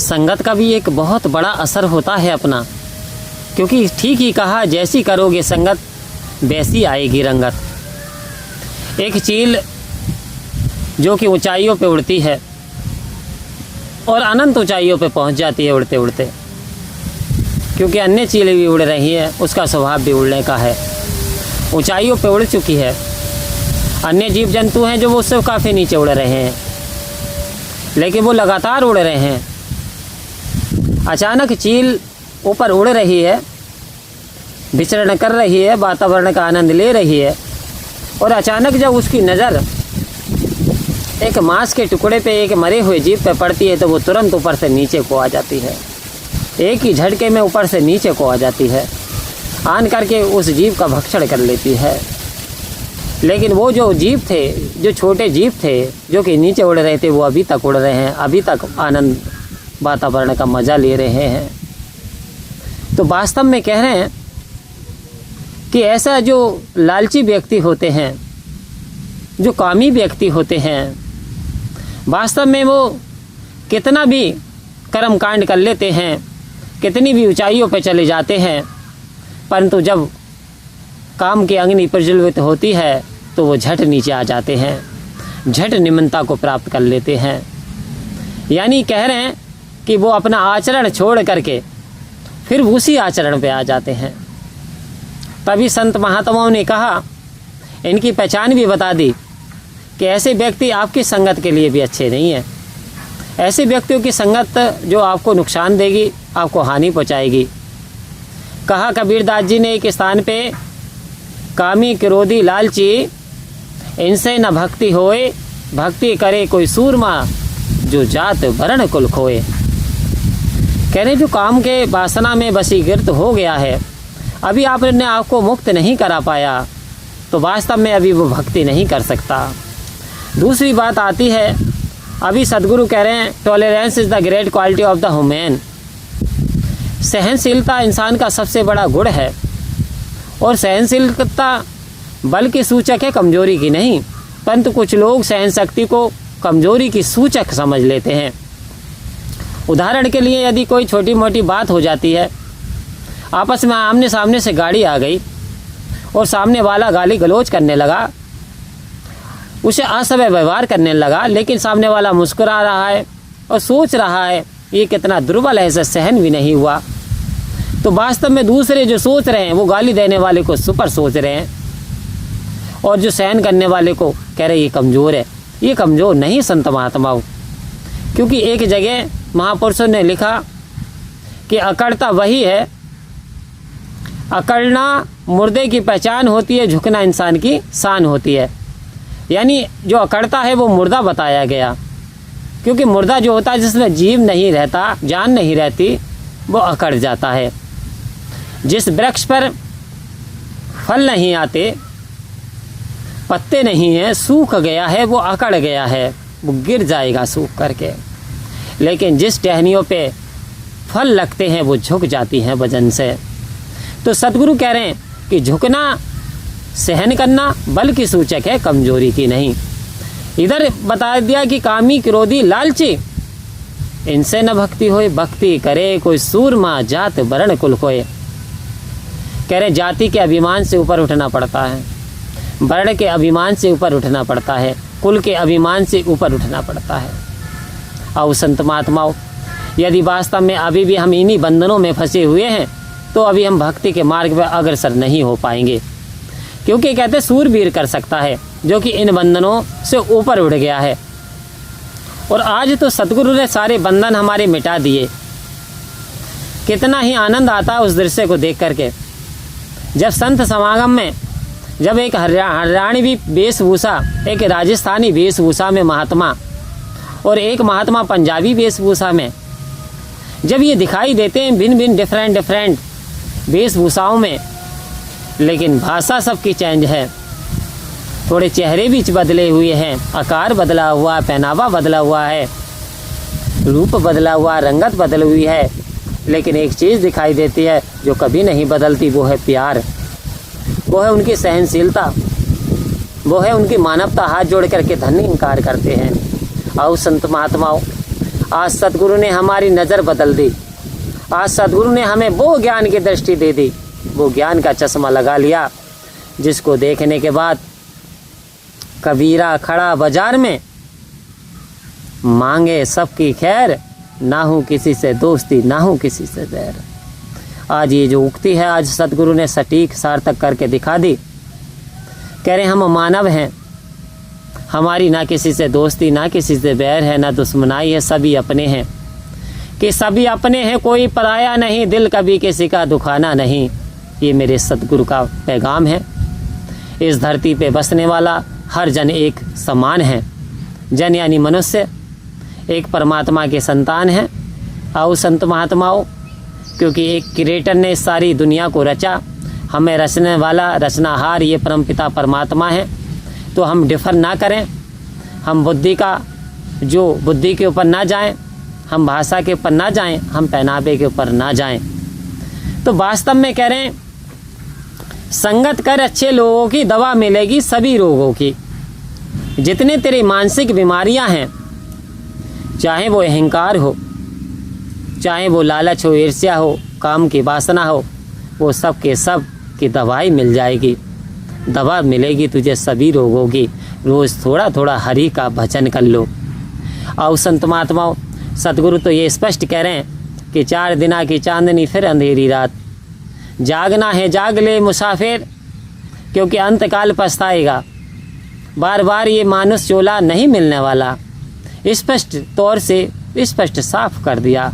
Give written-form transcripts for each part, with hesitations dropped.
संगत का भी एक बहुत बड़ा असर होता है अपना, क्योंकि ठीक ही कहा, जैसी करोगे संगत वैसी आएगी रंगत। एक चील जो कि ऊंचाइयों पे उड़ती है और अनंत ऊंचाइयों पे पहुंच जाती है उड़ते उड़ते, क्योंकि अन्य चीलें भी उड़ रही है, उसका स्वभाव भी उड़ने का है, ऊंचाइयों पे उड़ चुकी है। अन्य जीव जंतु हैं जो वो उससे काफ़ी नीचे उड़ रहे हैं, लेकिन वो लगातार उड़ रहे हैं। अचानक चील ऊपर उड़ रही है, विचरण कर रही है, वातावरण का आनंद ले रही है, और अचानक जब उसकी नज़र एक मांस के टुकड़े पे, एक मरे हुए जीव पे पड़ती है, तो वो तुरंत ऊपर से नीचे को आ जाती है। एक ही झटके में ऊपर से नीचे को आ जाती है, आन करके उस जीव का भक्षण कर लेती है। लेकिन वो जो जीव थे, जो छोटे जीव थे जो कि नीचे उड़ रहे थे, वो अभी तक उड़ रहे हैं, अभी तक आनंद वातावरण का मज़ा ले रहे हैं। तो वास्तव में कह रहे हैं कि ऐसा जो लालची व्यक्ति होते हैं, जो कामी व्यक्ति होते हैं, वास्तव में वो कितना भी कर्म कांड कर लेते हैं, कितनी भी ऊंचाइयों पर चले जाते हैं, परंतु जब काम की अग्नि प्रज्वलित होती है तो वो झट नीचे आ जाते हैं, झट निम्नता को प्राप्त कर लेते हैं। यानी कह रहे हैं कि वो अपना आचरण छोड़ करके फिर उसी आचरण पे आ जाते हैं। तभी संत महात्माओं ने कहा, इनकी पहचान भी बता दी कि ऐसे व्यक्ति आपकी संगत के लिए भी अच्छे नहीं हैं। ऐसे व्यक्तियों की संगत जो आपको नुकसान देगी, आपको हानि पहुंचाएगी। कहा कबीरदास जी ने एक स्थान पे, कामी क्रोधी लालची इनसे न भक्ति होए, भक्ति करे कोई सूरमा जो जात वर्ण कुल खोए। कह रहे जो काम के वासना में वशीकृत हो गया है, अभी आपने आपको मुक्त नहीं करा पाया, तो वास्तव में अभी वो भक्ति नहीं कर सकता। दूसरी बात आती है, अभी सदगुरु कह रहे हैं tolerance is the great quality of the human. सहनशीलता इंसान का सबसे बड़ा गुण है, और सहनशीलता बल की सूचक है, कमजोरी की नहीं। परंतु कुछ लोग सहन शक्ति को कमजोरी की सूचक समझ लेते हैं। उदाहरण के लिए, यदि कोई छोटी मोटी बात हो जाती है, आपस में आमने सामने से गाड़ी आ गई और सामने वाला गाली गलौज करने लगा, उसे असभ्य व्यवहार करने लगा, लेकिन सामने वाला मुस्कुरा रहा है और सोच रहा है ये कितना दुर्बल है, इसे सहन भी नहीं हुआ, तो वास्तव में दूसरे जो सोच रहे हैं वो गाली देने वाले को सुपर सोच रहे हैं, और जो सहन करने वाले को कह रहे ये कमज़ोर है। ये कमज़ोर नहीं संत महात्माओं, क्योंकि एक जगह महापुरुषों ने लिखा कि अकड़ता वही है, अकड़ना मुर्दे की पहचान होती है, झुकना इंसान की शान होती है। यानी जो अकड़ता है वो मुर्दा बताया गया, क्योंकि मुर्दा जो होता है जिसमें जीव नहीं रहता, जान नहीं रहती, वो अकड़ जाता है। जिस वृक्ष पर फल नहीं आते, पत्ते नहीं हैं, सूख गया है, वो अकड़ गया है, वो गिर जाएगा सूख करके। लेकिन जिस टहनियों पे फल लगते हैं वो झुक जाती हैं वजन से। तो सदगुरु कह रहे हैं कि झुकना, सहन करना बल की सूचक है, कमजोरी की नहीं। इधर बता दिया कि कामी क्रोधी लालची इनसे न भक्ति होए, भक्ति करे कोई सूरमा जात वर्ण कुल खोए। कह रहे जाति के अभिमान से ऊपर उठना पड़ता है, वर्ण के अभिमान से ऊपर उठना पड़ता है, कुल के अभिमान से ऊपर उठना पड़ता है। आओ संत महात्माओं, यदि वास्तव में अभी भी हम इन्हीं बंधनों में फंसे हुए हैं, तो अभी हम भक्ति के मार्ग पर अग्रसर नहीं हो पाएंगे। क्योंकि कहते सूरवीर कर सकता है जो कि इन बंधनों से ऊपर उठ गया है। और आज तो सतगुरु ने सारे बंधन हमारे मिटा दिए। कितना ही आनंद आता उस दृश्य को देख करके, जब संत समागम में, जब एक हरियाणवी वेशभूषा, एक राजस्थानी वेशभूषा में महात्मा और एक महात्मा पंजाबी वेशभूषा में, जब ये दिखाई देते हैं भिन्न भिन्न डिफरेंट वेशभूषाओं में, लेकिन भाषा सबकी चेंज है। थोड़े चेहरे भी बदले हुए हैं, आकार बदला हुआ, पहनावा बदला हुआ है, रूप बदला हुआ, रंगत बदल हुई है, लेकिन एक चीज़ दिखाई देती है जो कभी नहीं बदलती, वो है प्यार, वो है उनकी सहनशीलता, वो है उनकी मानवता। हाथ जोड़ करके धन्य इनकार करते हैं। आओ संत महात्माओं, आज सतगुरु ने हमारी नज़र बदल दी। आज सतगुरु ने हमें वो ज्ञान की दृष्टि दे दी, वो ज्ञान का चश्मा लगा लिया, जिसको देखने के बाद कबीरा खड़ा बाजार में, मांगे सबकी खैर, ना हूँ किसी से दोस्ती, ना हूँ किसी से बैर। आज ये जो उक्ति है, आज सतगुरु ने सटीक सार्थक करके दिखा दी। कह रहे हम मानव हैं, हमारी ना किसी से दोस्ती, ना किसी से बैर है, ना दुश्मनाई है, सभी अपने हैं, कि सभी अपने हैं, कोई पराया नहीं, दिल कभी किसी का दुखाना नहीं। ये मेरे सतगुरु का पैगाम है। इस धरती पे बसने वाला हर जन एक समान है। जन यानी मनुष्य एक परमात्मा के संतान है। आओ संत महात्माओं, क्योंकि एक क्रिएटर ने सारी दुनिया को रचा, हमें रचने वाला रचनाहार ये परमपिता परमात्मा है। तो हम डिफर ना करें, हम बुद्धि के ऊपर ना जाएं, हम भाषा के ऊपर ना जाएं, हम पहनावे के ऊपर ना जाएं। तो वास्तव में कह रहे हैं, संगत कर अच्छे लोगों की, दवा मिलेगी सभी रोगों की। जितने तेरी मानसिक बीमारियां हैं, चाहे वो अहंकार हो, चाहे वो लालच हो, ईर्ष्या हो, काम की वासना हो, वो सब के सब की दवाई मिल जाएगी। दवा मिलेगी तुझे सभी रोगों की। रोज़ थोड़ा थोड़ा हरि का भजन कर लो। और संत महात्माओं, सतगुरु तो ये स्पष्ट कह रहे हैं कि 4 दिना की चांदनी फिर अंधेरी रात। जागना है जाग ले मुसाफिर, क्योंकि अंतकाल पछताएगा। बार बार ये मानुष चोला नहीं मिलने वाला। स्पष्ट तौर से स्पष्ट साफ कर दिया।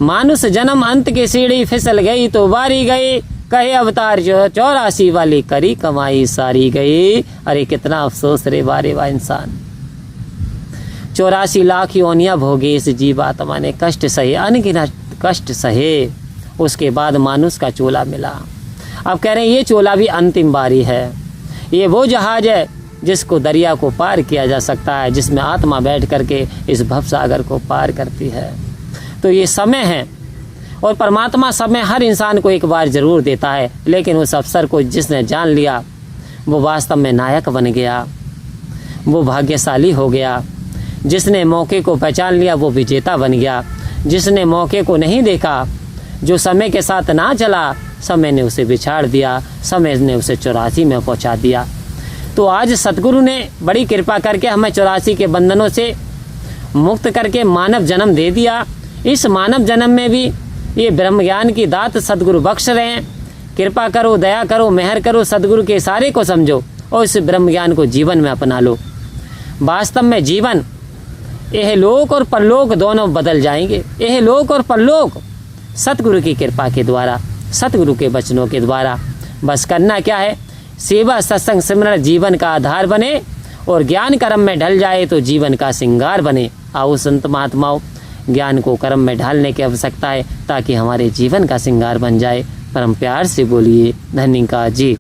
मानुष जन्म अंत की सीढ़ी फिसल गई तो बारी गई, कहे अवतार जो 84 वाली करी कमाई सारी गई। अरे कितना अफसोस रे बारे वाह इंसान, 84 लाख योनियां भोगी इस जीवात्मा ने, कष्ट सहे, अनगिनत कष्ट सहे, उसके बाद मानुष का चोला मिला। अब कह रहे हैं ये चोला भी अंतिम बारी है। ये वो जहाज है जिसको दरिया को पार किया जा सकता है, जिसमें आत्मा बैठ करके इस भवसागर को पार करती है। तो ये समय है, और परमात्मा समय हर इंसान को एक बार ज़रूर देता है, लेकिन उस अवसर को जिसने जान लिया वो वास्तव में नायक बन गया, वो भाग्यशाली हो गया। जिसने मौके को पहचान लिया वो विजेता बन गया। जिसने मौके को नहीं देखा, जो समय के साथ ना चला, समय ने उसे बिछाड़ दिया, समय ने उसे 84 में पहुंचा दिया। तो आज सतगुरु ने बड़ी कृपा करके हमें 84 के बंधनों से मुक्त करके मानव जन्म दे दिया। इस मानव जन्म में भी ये ब्रह्म ज्ञान की दात सतगुरु बख्श रहे हैं। कृपा करो, दया करो, मेहर करो, सतगुरु के इशारे को समझो और इस ब्रह्म ज्ञान को जीवन में अपना लो। वास्तव में जीवन, यह लोक और परलोक दोनों बदल जाएंगे। यह लोक और परलोक सतगुरु की कृपा के द्वारा, सतगुरु के वचनों के द्वारा। बस करना क्या है, सेवा सत्संग सिमरन जीवन का आधार बने और ज्ञान कर्म में ढल जाए तो जीवन का श्रृंगार बने। आओ संत महात्माओं, ज्ञान को कर्म में ढालने की आवश्यकता है ताकि हमारे जीवन का श्रृंगार बन जाए। परम प्यार से बोलिए धन्यवाद जी।